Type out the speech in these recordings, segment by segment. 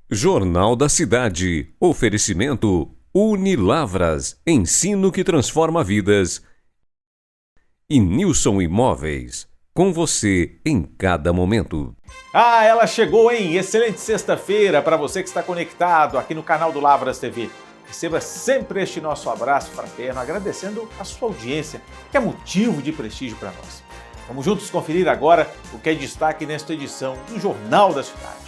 Jornal da Cidade. Oferecimento Unilavras. Ensino que transforma vidas. E Nilson Imóveis. Com você em cada momento. Ah, ela chegou, hein? Excelente sexta-feira para você que está conectado aqui no canal do Lavras TV. Receba sempre este nosso abraço fraterno, agradecendo a sua audiência, que é motivo de prestígio para nós. Vamos juntos conferir agora o que é destaque nesta edição do Jornal da Cidade.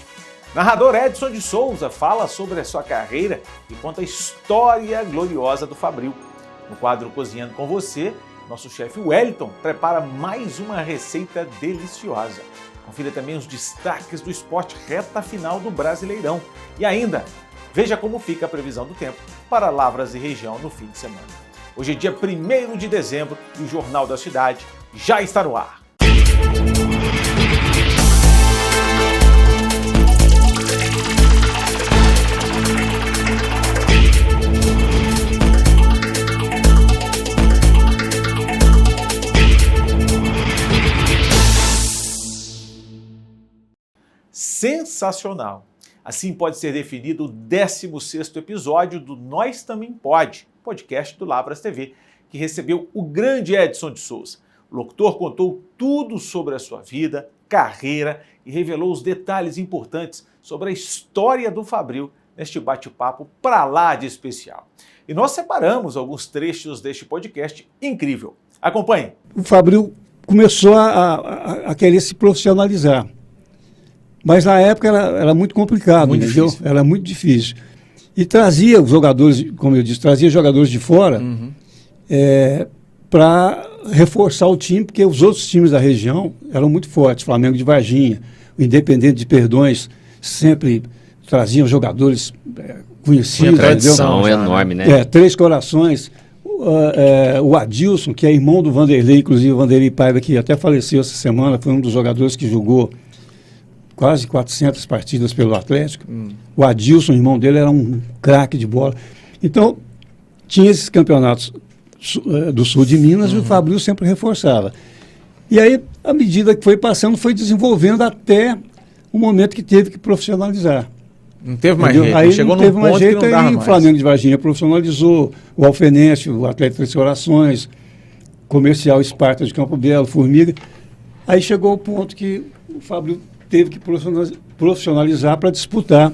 Narrador Edson de Souza fala sobre a sua carreira e conta a história gloriosa do Fabril. No quadro Cozinhando com Você, nosso chefe Wellington prepara mais uma receita deliciosa. Confira também os destaques do esporte reta final do Brasileirão. E ainda, veja como fica a previsão do tempo para Lavras e região no fim de semana. Hoje é dia 1º de dezembro e o Jornal da Cidade já está no ar. Sensacional! Assim pode ser definido o 16º episódio do Nós Também Pode, podcast do Lavras TV, que recebeu o grande Edson de Souza. O locutor contou tudo sobre a sua vida, carreira e revelou os detalhes importantes sobre a história do Fabril neste bate-papo pra lá de especial. E nós separamos alguns trechos deste podcast incrível. Acompanhe! O Fabril começou a querer se profissionalizar. Mas na época era muito complicado, muito entendeu? Difícil. Era muito difícil. E trazia os jogadores, como eu disse, trazia jogadores de fora para reforçar o time, porque os outros times da região eram muito fortes. Flamengo de Varginha, o Independente de Perdões, sempre traziam jogadores conhecidos. Uma tradição enorme, né? Três Corações. O Adilson, que é irmão do Vanderlei, inclusive o Vanderlei Paiva, que até faleceu essa semana, foi um dos jogadores que jogou quase 400 partidas pelo Atlético. O Adilson, o irmão dele, era um craque de bola. Então, tinha esses campeonatos do sul de Minas e o Fabril sempre reforçava. E aí, à medida que foi passando, foi desenvolvendo até o momento que teve que profissionalizar. Não teve mais jeito, aí chegou não teve num mais ponto jeito, que não dava aí mais. O Flamengo de Varginha profissionalizou, o Alfenense, o Atlético Três Corações, Comercial Esparta de Campo Belo, Formiga. Aí chegou o ponto que o Fabril teve que profissionalizar para disputar,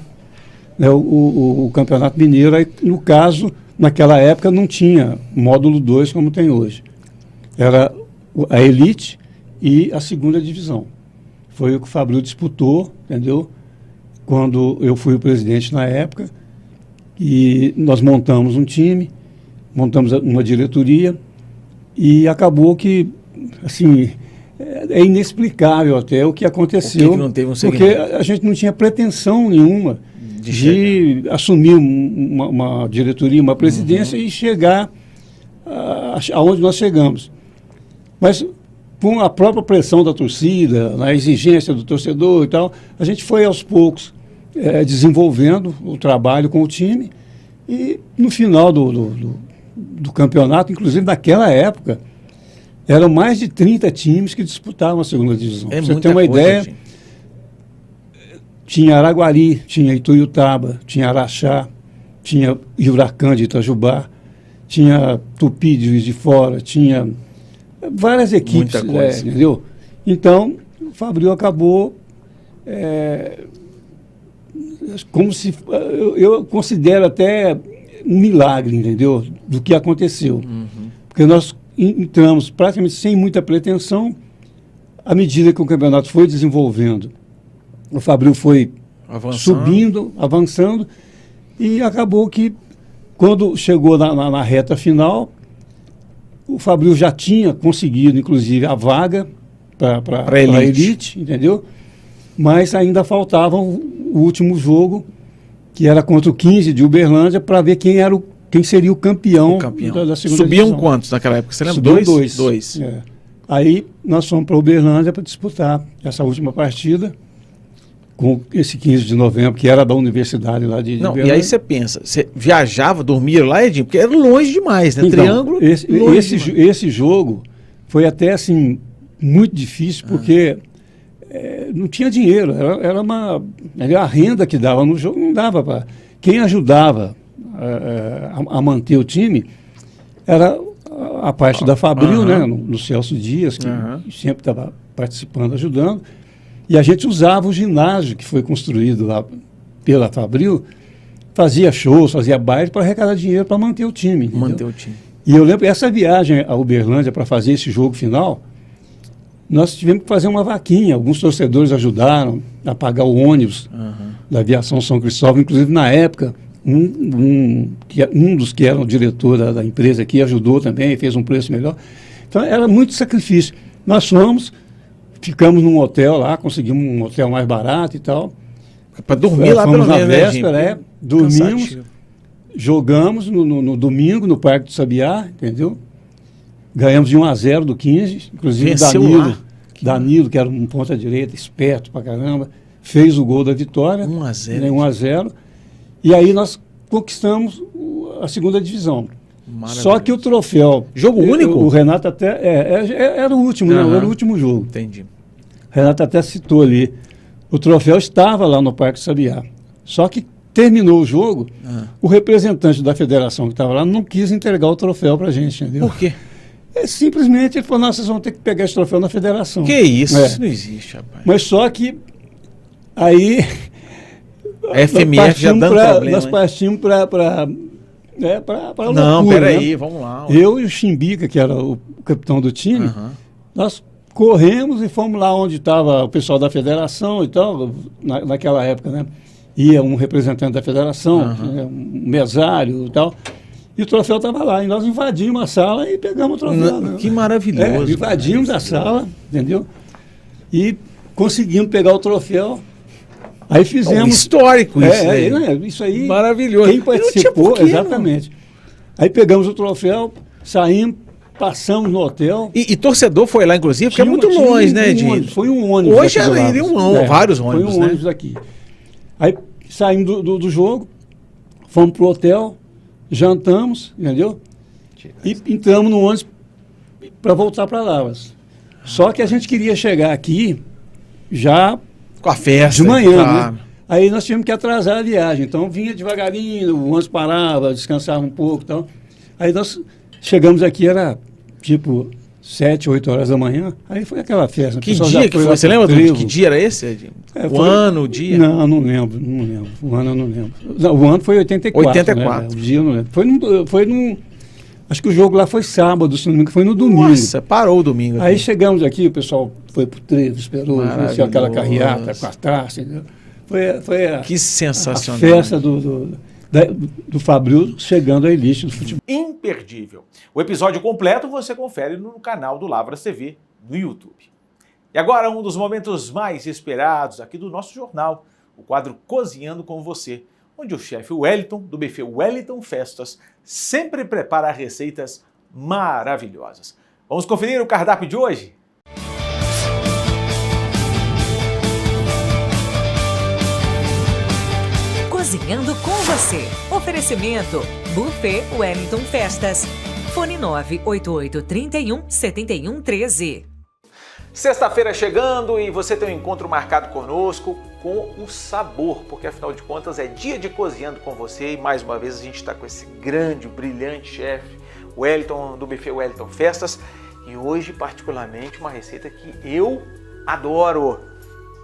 né, o Campeonato Mineiro. Aí, no caso, naquela época não tinha módulo 2 como tem hoje. Era a elite e a segunda divisão. Foi o que o Fabril disputou, entendeu? Quando eu fui o presidente na época, e nós montamos um time, montamos uma diretoria, e acabou que, assim, é inexplicável até o que aconteceu. Por que não teve um segmento? Porque a gente não tinha pretensão nenhuma de assumir uma diretoria, uma presidência e chegar aonde nós chegamos. Mas com a própria pressão da torcida, a exigência do torcedor e tal, a gente foi aos poucos desenvolvendo o trabalho com o time, e no final do campeonato, inclusive naquela época, eram mais de 30 times que disputavam a segunda divisão. É você tem uma ideia, gente. Tinha Araguari, tinha Ituiutaba, tinha Araxá, tinha Iuracã de Itajubá, tinha Tupi de Juiz de Fora, tinha várias equipes, entendeu? Então, o Fabril acabou como se... Eu considero até um milagre, entendeu? Do que aconteceu. Porque nós entramos praticamente sem muita pretensão. À medida que o campeonato foi desenvolvendo, o Fabril foi subindo, avançando, e acabou que, quando chegou na reta final, o Fabril já tinha conseguido, inclusive, a vaga para a elite, entendeu? Mas ainda faltava o último jogo, que era contra o 15 de Uberlândia, para ver quem seria o campeão. Da segunda Subiam divisão. Quantos naquela época? Você lembra? Subiam dois. É. Aí nós fomos para Uberlândia para disputar essa última partida com esse 15 de novembro, que era da universidade lá de Uberlândia. E aí você pensa, você viajava, dormia lá, Edinho? Porque era longe demais, né? Então, Triângulo. Esse jogo foi até assim muito difícil, porque não tinha dinheiro, era a renda que dava no jogo, não dava para... Quem ajudava a manter o time era a parte da Fabril, né, no Celso Dias, que sempre estava participando, ajudando, e a gente usava o ginásio que foi construído lá pela Fabril, fazia shows, fazia baile para arrecadar dinheiro para manter o time. Manter o time. E eu lembro, essa viagem a Uberlândia para fazer esse jogo final, nós tivemos que fazer uma vaquinha. Alguns torcedores ajudaram a pagar o ônibus da Aviação São Cristóvão. Inclusive, na época, um dos que era o diretor da empresa aqui ajudou também, fez um preço melhor. Então, era muito sacrifício. Nós fomos, ficamos num hotel lá, conseguimos um hotel mais barato e tal. Para dormir lá pelo menos, na véspera, dormimos, jogamos no domingo no Parque do Sabiá, entendeu? Ganhamos de 1-0 do 15, inclusive Danilo, que era um ponta-direita, esperto pra caramba, fez o gol da vitória. 1-0. Né, 1-0. E aí nós conquistamos a segunda divisão. Só que o troféu... Jogo único? O Renato até... era o último, né? Era o último jogo. Entendi. O Renato até citou ali. O troféu estava lá no Parque Sabiá. Só que terminou o jogo, o representante da federação que estava lá não quis entregar o troféu pra gente, entendeu? Por quê? Simplesmente ele falou, não, vocês vão ter que pegar esse troféu na federação. Que isso? Isso não existe, rapaz. Mas só que aí a FMF já dando problema. Nós partimos para não, loucura, peraí, né? vamos lá. Eu e o Chimbica, que era o capitão do time, nós corremos e fomos lá onde estava o pessoal da federação e tal, naquela época, né? Ia um representante da federação, um mesário e tal. E o troféu estava lá. E nós invadimos a sala e pegamos o troféu. Né? Que maravilhoso. Invadimos a sala, entendeu? E conseguimos pegar o troféu. Aí fizemos... histórico isso. Isso aí... Maravilhoso. Quem participou, exatamente. Aí pegamos o troféu, saímos, passamos no hotel. E torcedor foi lá, inclusive, porque é muito longe, né, Edinho? Foi um ônibus. Hoje vários ônibus, foi um ônibus aqui. Aí saímos do jogo, fomos pro hotel, jantamos, entendeu? E entramos no ônibus para voltar para Lavras. Só que a gente queria chegar aqui já com a festa de manhã, né? Aí nós tínhamos que atrasar a viagem. Então vinha devagarinho, o ônibus parava, descansava um pouco e tal. Aí nós chegamos aqui, era tipo 7, 8 horas da manhã. Aí foi aquela festa. Que dia que foi? Você lembra de que dia era esse, Edinho? Ano, o dia? Não lembro. O ano eu não lembro. Não, o ano foi 84. 84. Né? O dia eu não lembro. Foi num... Acho que o jogo lá foi sábado, se não me engano, foi no domingo. Nossa, parou o domingo. Aí chegamos aqui, o pessoal foi pro trevo, esperou, aquela carreata com a taça, entendeu? Foi que sensacional. A festa do Fabril chegando à elite do futebol. Imperdível. O episódio completo você confere no canal do Lavras TV no YouTube. E agora um dos momentos mais esperados aqui do nosso jornal, o quadro Cozinhando com Você, onde o chefe Wellington, do buffet Wellington Festas, sempre prepara receitas maravilhosas. Vamos conferir o cardápio de hoje? Cozinhando com Você. Oferecimento Buffet Wellington Festas. Fone 988317113. Sexta-feira chegando e você tem um encontro marcado conosco com o sabor, porque afinal de contas é dia de Cozinhando com Você e mais uma vez a gente está com esse grande, brilhante chefe, Wellington, do buffet Wellington Festas, e hoje particularmente uma receita que eu adoro,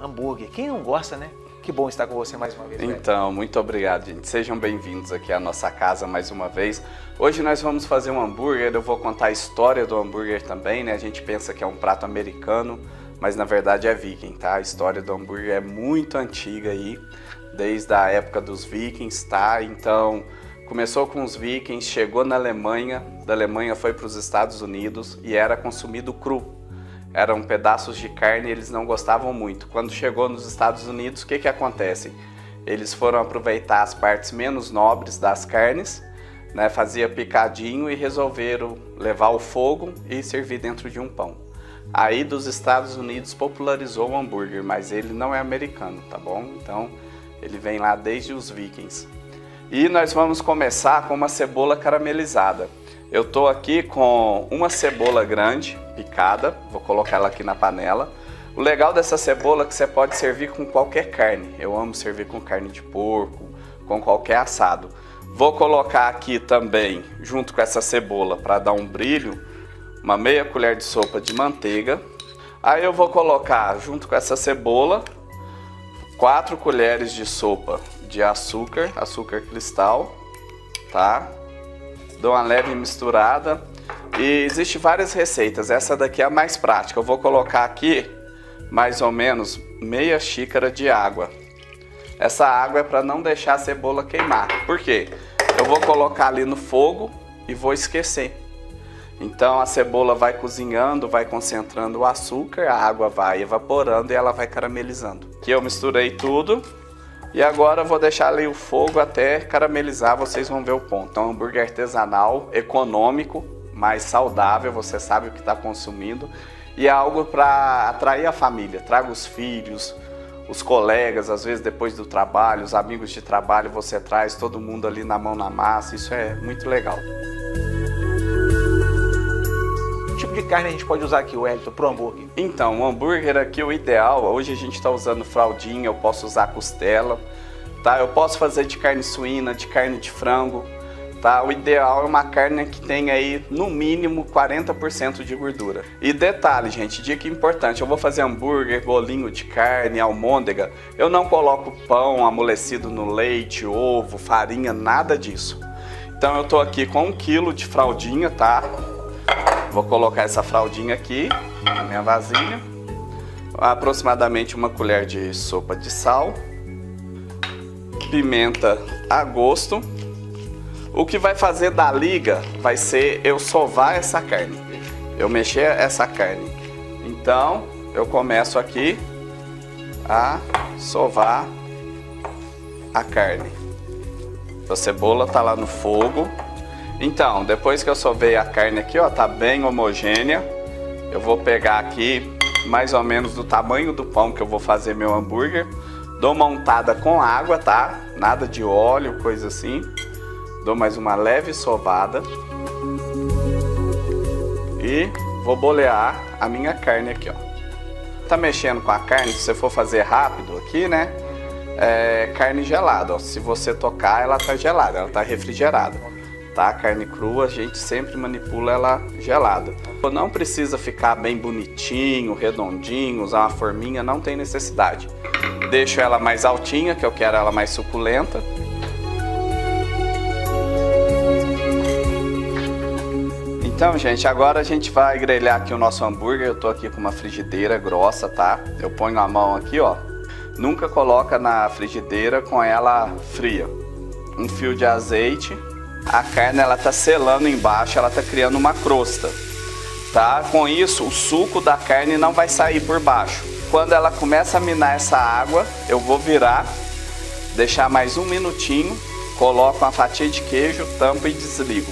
hambúrguer. Quem não gosta, né? Que bom estar com você mais uma vez. Então, muito obrigado, gente. Sejam bem-vindos aqui à nossa casa mais uma vez. Hoje nós vamos fazer um hambúrguer, eu vou contar a história do hambúrguer também, né? A gente pensa que é um prato americano, mas na verdade é viking, tá? A história do hambúrguer é muito antiga aí, desde a época dos vikings, tá? Então, começou com os vikings, chegou na Alemanha, da Alemanha foi para os Estados Unidos e era consumido cru. Eram pedaços de carne e eles não gostavam muito. Quando chegou nos Estados Unidos, o que acontece? Eles foram aproveitar as partes menos nobres das carnes, né, fazia picadinho e resolveram levar ao fogo e servir dentro de um pão. Aí dos Estados Unidos popularizou o hambúrguer, mas ele não é americano, tá bom? Então ele vem lá desde os vikings. E nós vamos começar com uma cebola caramelizada. Eu tô aqui com uma cebola grande, picada, vou colocar ela aqui na panela. O legal dessa cebola é que você pode servir com qualquer carne. Eu amo servir com carne de porco, com qualquer assado. Vou colocar aqui também, junto com essa cebola, para dar um brilho, uma meia colher de sopa de manteiga. Aí eu vou colocar, junto com essa cebola, 4 colheres de sopa de açúcar cristal, tá? Dou uma leve misturada. E existe várias receitas, essa daqui é a mais prática. Eu vou colocar aqui mais ou menos meia xícara de água. Essa água é para não deixar a cebola queimar. Por quê? Eu vou colocar ali no fogo e vou esquecer. Então a cebola vai cozinhando, vai concentrando o açúcar, a água vai evaporando e ela vai caramelizando. Aqui eu misturei tudo e agora eu vou deixar ali o fogo até caramelizar, vocês vão ver o ponto. Então hambúrguer artesanal, econômico, mais saudável, você sabe o que está consumindo. E é algo para atrair a família, traga os filhos, os colegas, às vezes depois do trabalho, os amigos de trabalho, você traz todo mundo ali na mão na massa, isso é muito legal. Que tipo de carne a gente pode usar aqui, Wellington, para o hambúrguer? Então, o hambúrguer aqui, o ideal, hoje a gente está usando fraldinha, eu posso usar costela, tá? Eu posso fazer de carne suína, de carne de frango, tá? O ideal é uma carne que tenha aí, no mínimo, 40% de gordura. E detalhe, gente, dica importante, eu vou fazer hambúrguer, bolinho de carne, almôndega, eu não coloco pão amolecido no leite, ovo, farinha, nada disso. Então eu tô aqui com 1 quilo de fraldinha, tá? Vou colocar essa fraldinha aqui na minha vasilha. Aproximadamente 1 colher de sopa de sal. Pimenta a gosto. O que vai fazer da liga vai ser eu sovar essa carne. Eu mexer essa carne. Então eu começo aqui a sovar a carne. A cebola tá lá no fogo. Então, depois que eu sovei a carne aqui, ó, tá bem homogênea, eu vou pegar aqui mais ou menos do tamanho do pão que eu vou fazer meu hambúrguer. Dou uma untada com água, tá? Nada de óleo, coisa assim. Dou mais uma leve sovada. E vou bolear a minha carne aqui, ó. Tá mexendo com a carne, se você for fazer rápido aqui, né? É carne gelada, ó. Se você tocar, ela tá gelada, ela tá refrigerada. Tá? Carne crua, a gente sempre manipula ela gelada. Não precisa ficar bem bonitinho, redondinho, usar uma forminha, não tem necessidade. Deixo ela mais altinha, que eu quero ela mais suculenta. Então, gente, agora a gente vai grelhar aqui o nosso hambúrguer. Eu tô aqui com uma frigideira grossa, tá? Eu ponho a mão aqui, ó. Nunca coloca na frigideira com ela fria. Um fio de azeite. A carne, ela tá selando embaixo, ela tá criando uma crosta, tá? Com isso, o suco da carne não vai sair por baixo. Quando ela começa a minar essa água, eu vou virar, deixar mais 1 minutinho, coloco uma fatia de queijo, tampo e desligo.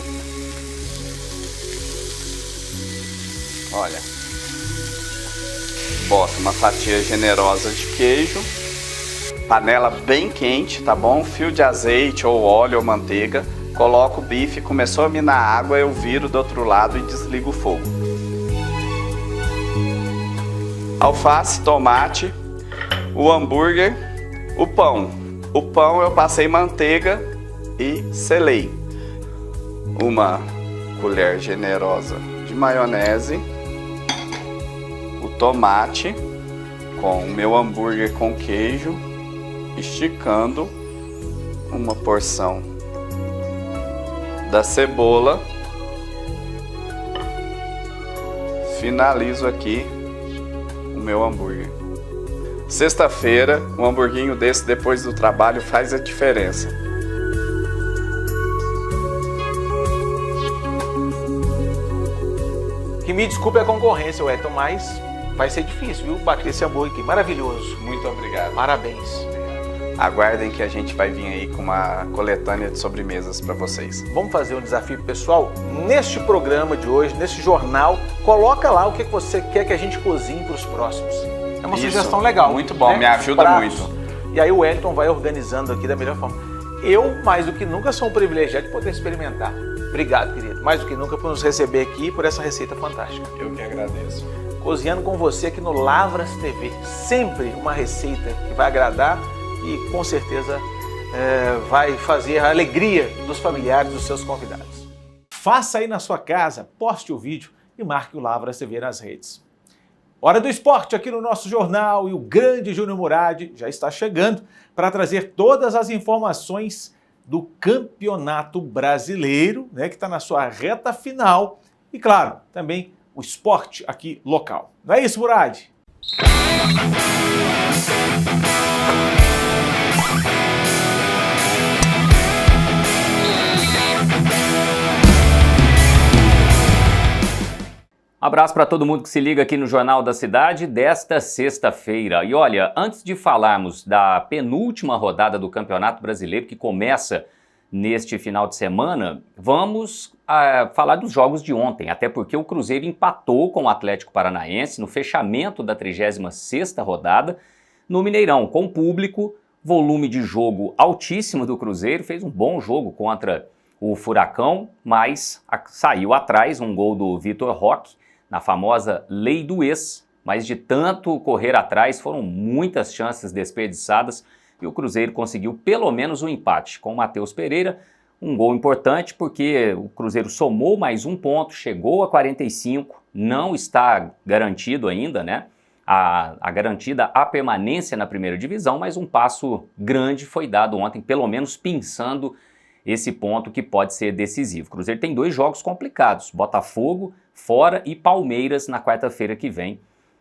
Olha. Boto uma fatia generosa de queijo, panela bem quente, tá bom? Fio de azeite ou óleo ou manteiga. Coloco o bife, começou a minar a água, eu viro do outro lado e desligo o fogo. Alface, tomate, o hambúrguer, o pão. O pão eu passei manteiga e selei. 1 colher generosa de maionese. O tomate com o meu hambúrguer com queijo, esticando uma porção da cebola, finalizo aqui o meu hambúrguer. Sexta-feira, um hamburguinho desse depois do trabalho faz a diferença. Que me desculpe a concorrência, Wellington, mas vai ser difícil, viu? Bater esse hambúrguer aqui. Maravilhoso. Muito obrigado. Parabéns. Aguardem que a gente vai vir aí com uma coletânea de sobremesas para vocês. Vamos fazer um desafio pessoal? Neste programa de hoje, nesse jornal, coloca lá o que você quer que a gente cozinhe para os próximos. É uma sugestão legal. Muito bom, né? Me ajuda muito. E aí o Wellington vai organizando aqui da melhor forma. Eu, mais do que nunca, sou um privilegiado de poder experimentar. Obrigado, querido. Mais do que nunca por nos receber aqui e por essa receita fantástica. Eu que agradeço. cozinhando com você aqui no Lavras TV. Sempre uma receita que vai agradar e com certeza vai fazer a alegria dos familiares dos seus convidados. Faça aí na sua casa, poste o vídeo e marque o Lavras TV nas redes. Hora do esporte aqui no nosso jornal, e o grande Júnior Murad já está chegando para trazer todas as informações do Campeonato Brasileiro, né, que está na sua reta final, e claro, também o esporte aqui local. Não é isso, Murad? Abraço para todo mundo que se liga aqui no Jornal da Cidade desta sexta-feira. E olha, antes de falarmos da penúltima rodada do Campeonato Brasileiro, que começa neste final de semana, vamos falar dos jogos de ontem, até porque o Cruzeiro empatou com o Atlético Paranaense no fechamento da 36ª rodada no Mineirão, com público, volume de jogo altíssimo do Cruzeiro, fez um bom jogo contra o Furacão, mas saiu atrás um gol do Vitor Roque, na famosa lei do ex, mas de tanto correr atrás foram muitas chances desperdiçadas e o Cruzeiro conseguiu pelo menos um empate com o Matheus Pereira, um gol importante porque o Cruzeiro somou mais um ponto, chegou a 45, não está garantido ainda, né? A garantida a permanência na primeira divisão, mas um passo grande foi dado ontem, pelo menos pensando esse ponto que pode ser decisivo. O Cruzeiro tem 2 jogos complicados, Botafogo fora e Palmeiras na quarta-feira que vem,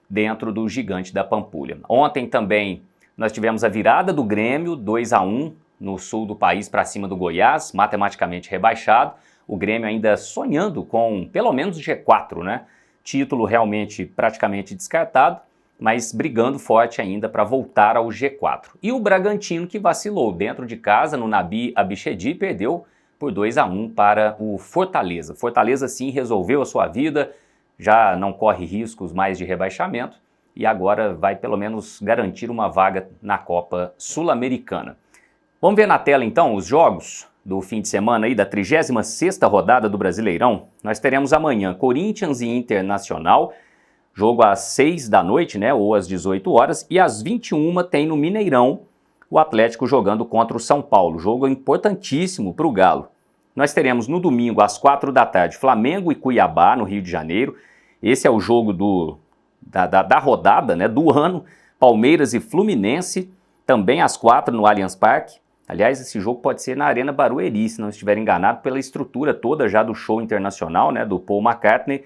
dentro do Gigante da Pampulha. Ontem também nós tivemos a virada do Grêmio, 2-1 no sul do país para cima do Goiás, matematicamente rebaixado. O Grêmio ainda sonhando com pelo menos G4, né? Título realmente praticamente descartado, mas brigando forte ainda para voltar ao G4. E o Bragantino, que vacilou dentro de casa no Nabi Abichedi, perdeu por 2-1 para o Fortaleza. Fortaleza sim resolveu a sua vida, já não corre riscos mais de rebaixamento e agora vai pelo menos garantir uma vaga na Copa Sul-Americana. Vamos ver na tela então os jogos do fim de semana aí da 36ª rodada do Brasileirão. Nós teremos amanhã Corinthians e Internacional, jogo às 6 da noite, né, ou às 18 horas, e às 21 tem no Mineirão o Atlético jogando contra o São Paulo, jogo importantíssimo para o Galo. Nós teremos no domingo às 4 da tarde Flamengo e Cuiabá no Rio de Janeiro, esse é o jogo da rodada, né, do ano, Palmeiras e Fluminense, também às 4 no Allianz Parque. Aliás, esse jogo pode ser na Arena Barueri, se não estiver enganado, pela estrutura toda já do show internacional, né, do Paul McCartney.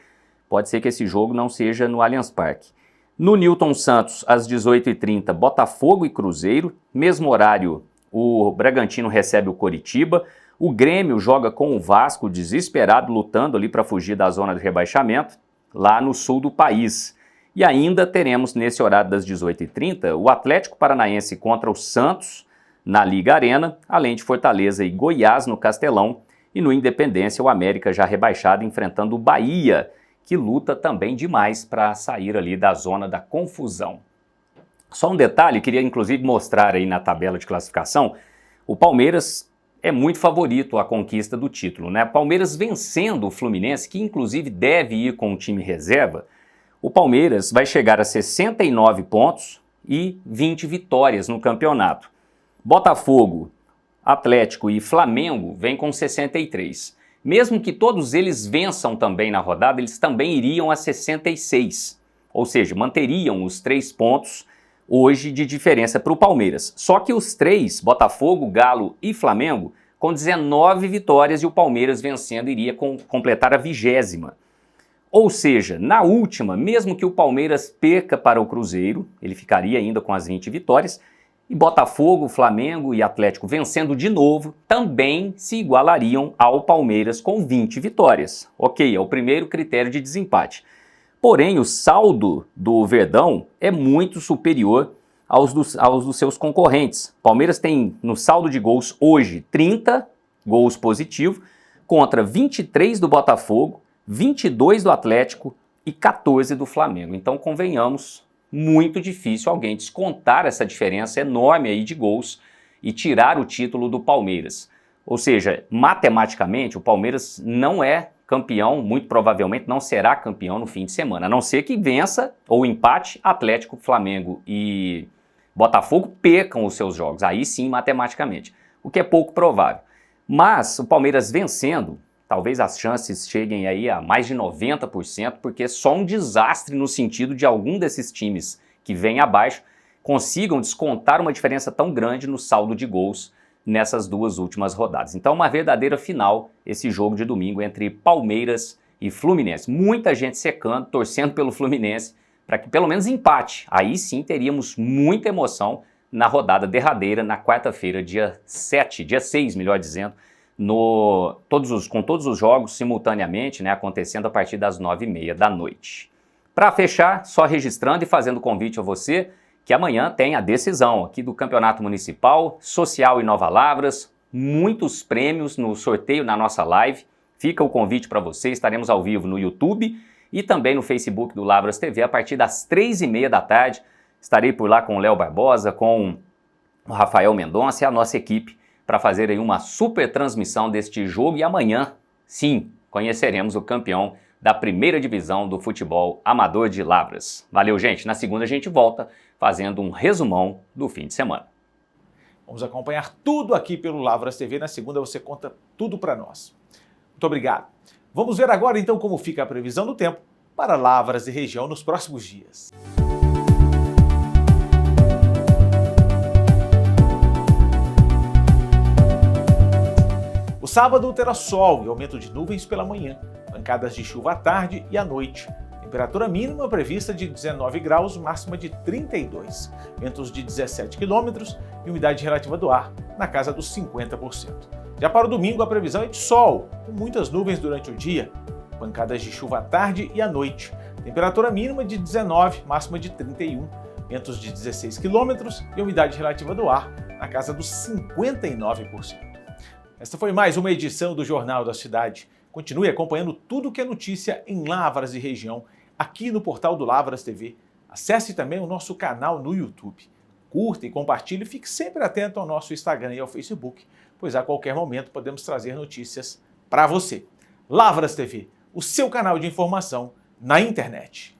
Pode ser que esse jogo não seja no Allianz Parque. No Newton Santos, às 18h30, Botafogo e Cruzeiro. Mesmo horário, o Bragantino recebe o Coritiba. O Grêmio joga com o Vasco, desesperado, lutando ali para fugir da zona de rebaixamento, lá no sul do país. E ainda teremos, nesse horário das 18h30, o Atlético Paranaense contra o Santos, na Liga Arena, além de Fortaleza e Goiás no Castelão. E no Independência, o América já rebaixado, enfrentando o Bahia, que luta também demais para sair ali da zona da confusão. Só um detalhe, queria inclusive mostrar aí na tabela de classificação, o Palmeiras é muito favorito à conquista do título, né? Palmeiras vencendo o Fluminense, que inclusive deve ir com o time reserva, o Palmeiras vai chegar a 69 pontos e 20 vitórias no campeonato. Botafogo, Atlético e Flamengo vêm com 63. Mesmo que todos eles vençam também na rodada, eles também iriam a 66. Ou seja, manteriam os 3 pontos hoje de diferença para o Palmeiras. Só que os 3, Botafogo, Galo e Flamengo, com 19 vitórias e o Palmeiras vencendo iria completar a 20ª. Ou seja, na última, mesmo que o Palmeiras perca para o Cruzeiro, ele ficaria ainda com as 20 vitórias, e Botafogo, Flamengo e Atlético vencendo de novo, também se igualariam ao Palmeiras com 20 vitórias. Ok, é o primeiro critério de desempate. Porém, o saldo do Verdão é muito superior aos dos seus concorrentes. Palmeiras tem no saldo de gols hoje 30 gols positivos contra 23 do Botafogo, 22 do Atlético e 14 do Flamengo. Então, convenhamos, muito difícil alguém descontar essa diferença enorme aí de gols e tirar o título do Palmeiras. Ou seja, matematicamente, o Palmeiras não é campeão, muito provavelmente não será campeão no fim de semana, a não ser que vença ou empate Atlético, Flamengo e Botafogo percam os seus jogos, aí sim matematicamente, o que é pouco provável. Mas o Palmeiras vencendo, talvez as chances cheguem aí a mais de 90%, porque só um desastre no sentido de algum desses times que vem abaixo consigam descontar uma diferença tão grande no saldo de gols nessas duas últimas rodadas. Então, uma verdadeira final, esse jogo de domingo entre Palmeiras e Fluminense. Muita gente secando, torcendo pelo Fluminense, para que pelo menos empate. Aí sim teríamos muita emoção na rodada derradeira, na quarta-feira, dia 6, melhor dizendo, com todos os jogos simultaneamente, né, acontecendo a partir das 9h30 da noite. Para fechar, só registrando e fazendo convite a você, que amanhã tem a decisão aqui do Campeonato Municipal, Social e Nova Lavras, muitos prêmios no sorteio na nossa live. Fica o convite para você, estaremos ao vivo no YouTube e também no Facebook do Lavras TV a partir das 3h30 da tarde. Estarei por lá com o Léo Barbosa, com o Rafael Mendonça e a nossa equipe para fazer aí uma super transmissão deste jogo e amanhã, sim, conheceremos o campeão da primeira divisão do futebol amador de Lavras. Valeu, gente. Na segunda a gente volta fazendo um resumão do fim de semana. Vamos acompanhar tudo aqui pelo Lavras TV. Na segunda você conta tudo para nós. Muito obrigado. Vamos ver agora então como fica a previsão do tempo para Lavras e região nos próximos dias. O sábado terá sol e aumento de nuvens pela manhã, pancadas de chuva à tarde e à noite. Temperatura mínima prevista de 19 graus, máxima de 32. Ventos de 17 km e umidade relativa do ar na casa dos 50%. Já para o domingo a previsão é de sol, com muitas nuvens durante o dia, pancadas de chuva à tarde e à noite. Temperatura mínima de 19, máxima de 31. Ventos de 16 km e umidade relativa do ar na casa dos 59%. Esta foi mais uma edição do Jornal da Cidade. Continue acompanhando tudo que é notícia em Lavras e região, aqui no portal do Lavras TV. Acesse também o nosso canal no YouTube. Curta e compartilhe e fique sempre atento ao nosso Instagram e ao Facebook, pois a qualquer momento podemos trazer notícias para você. Lavras TV, o seu canal de informação na internet.